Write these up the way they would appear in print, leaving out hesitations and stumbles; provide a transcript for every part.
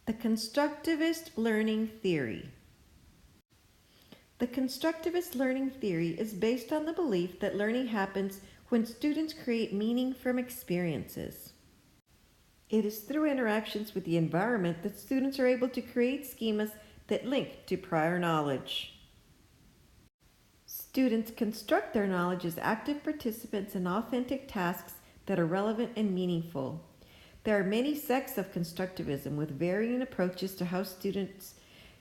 The constructivist learning theory. The constructivist learning theory is based on the belief that learning happens when students create meaning from experiences. It is through interactions with the environment that students are able to create schemas that link to prior knowledge. Students construct their knowledge as active participants in authentic tasks that are relevant and meaningful. There are many sects of constructivism with varying approaches to how students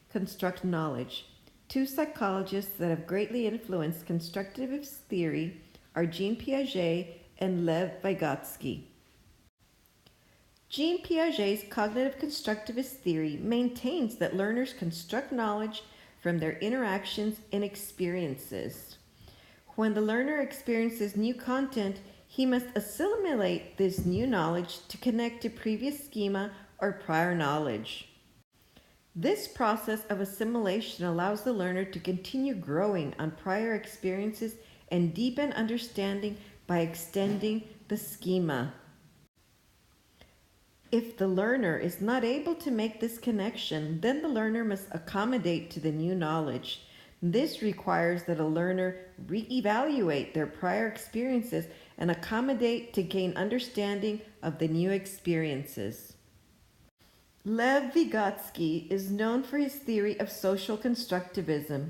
construct knowledge. Two psychologists that have greatly influenced constructivist theory are Jean Piaget and Lev Vygotsky. Jean Piaget's cognitive constructivist theory maintains that learners construct knowledge from their interactions and experiences. When the learner experiences new content, he must assimilate this new knowledge to connect to previous schema or prior knowledge. This process of assimilation allows the learner to continue growing on prior experiences and deepen understanding by extending the schema. If the learner is not able to make this connection, then the learner must accommodate to the new knowledge. This requires that a learner reevaluate their prior experiences and accommodate to gain understanding of the new experiences. Lev Vygotsky is known for his theory of social constructivism.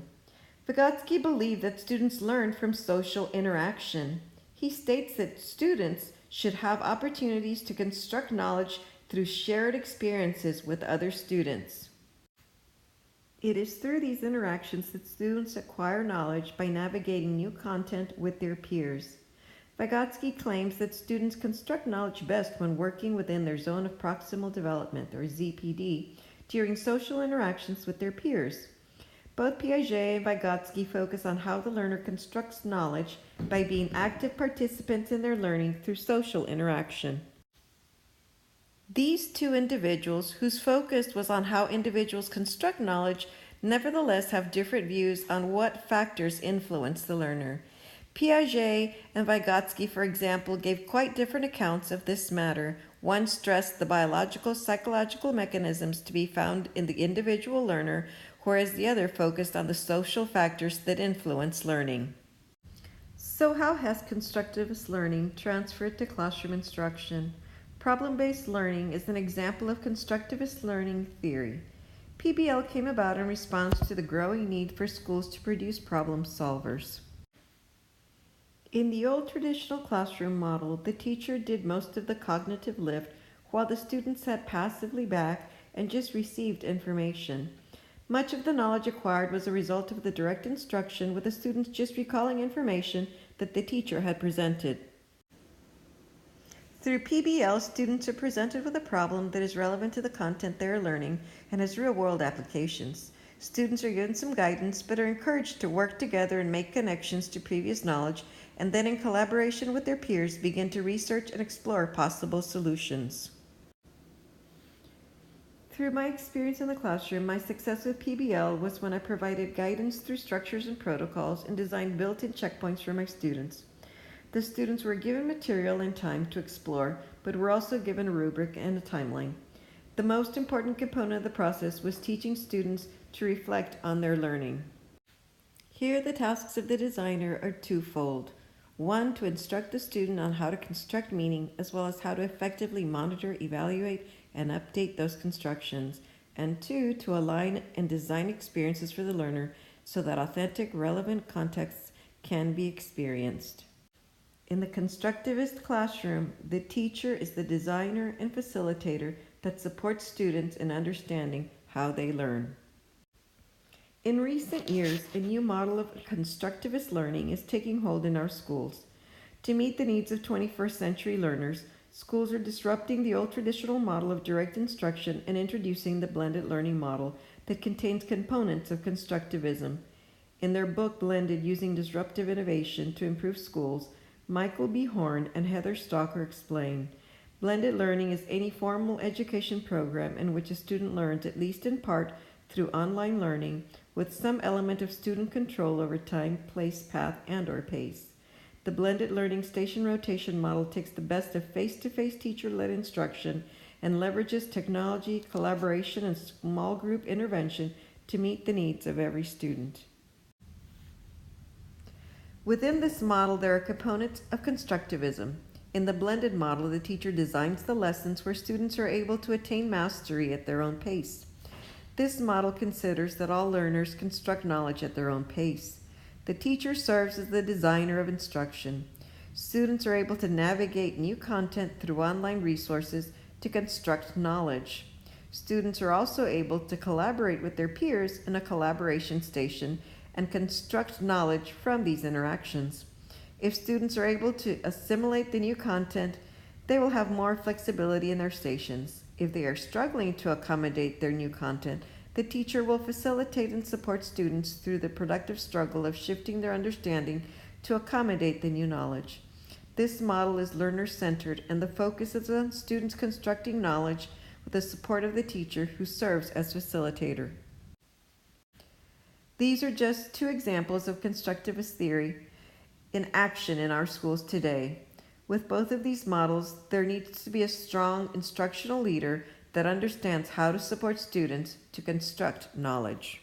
Vygotsky believed that students learn from social interaction. He states that students should have opportunities to construct knowledge through shared experiences with other students. It is through these interactions that students acquire knowledge by navigating new content with their peers. Vygotsky claims that students construct knowledge best when working within their zone of proximal development, or ZPD, during social interactions with their peers. Both Piaget and Vygotsky focus on how the learner constructs knowledge by being active participants in their learning through social interaction. These two individuals, whose focus was on how individuals construct knowledge, nevertheless have different views on what factors influence the learner. Piaget and Vygotsky, for example, gave quite different accounts of this matter. One stressed the biological, psychological mechanisms to be found in the individual learner, whereas the other focused on the social factors that influence learning. So how has constructivist learning transferred to classroom instruction? Problem-based learning is an example of constructivist learning theory. PBL came about in response to the growing need for schools to produce problem solvers. In the old traditional classroom model, the teacher did most of the cognitive lift while the students sat passively back and just received information. Much of the knowledge acquired was a result of the direct instruction, with the students just recalling information that the teacher had presented. Through PBL, students are presented with a problem that is relevant to the content they are learning and has real-world applications. Students are given some guidance, but are encouraged to work together and make connections to previous knowledge, and then in collaboration with their peers, begin to research and explore possible solutions. Through my experience in the classroom, my success with PBL was when I provided guidance through structures and protocols and designed built-in checkpoints for my students. The students were given material and time to explore, but were also given a rubric and a timeline. The most important component of the process was teaching students to reflect on their learning. Here, the tasks of the designer are twofold. One, to instruct the student on how to construct meaning, as well as how to effectively monitor, evaluate, and update those constructions. And two, to align and design experiences for the learner so that authentic, relevant contexts can be experienced. In the constructivist classroom, the teacher is the designer and facilitator that supports students in understanding how they learn. In recent years, a new model of constructivist learning is taking hold in our schools. To meet the needs of 21st century learners, schools are disrupting the old traditional model of direct instruction and introducing the blended learning model that contains components of constructivism. In their book, Blended: Using Disruptive Innovation to Improve Schools, Michael B. Horn and Heather Stalker explain, blended learning is any formal education program in which a student learns, at least in part, through online learning, with some element of student control over time, place, path, and/or pace. The blended learning station rotation model takes the best of face-to-face teacher-led instruction and leverages technology, collaboration, and small group intervention to meet the needs of every student. Within this model, there are components of constructivism. In the blended model, the teacher designs the lessons where students are able to attain mastery at their own pace. This model considers that all learners construct knowledge at their own pace. The teacher serves as the designer of instruction. Students are able to navigate new content through online resources to construct knowledge. Students are also able to collaborate with their peers in a collaboration station and construct knowledge from these interactions. If students are able to assimilate the new content, they will have more flexibility in their stations. If they are struggling to accommodate their new content, the teacher will facilitate and support students through the productive struggle of shifting their understanding to accommodate the new knowledge. This model is learner-centered, and the focus is on students constructing knowledge with the support of the teacher who serves as facilitator. These are just two examples of constructivist theory in action in our schools today. With both of these models, there needs to be a strong instructional leader that understands how to support students to construct knowledge.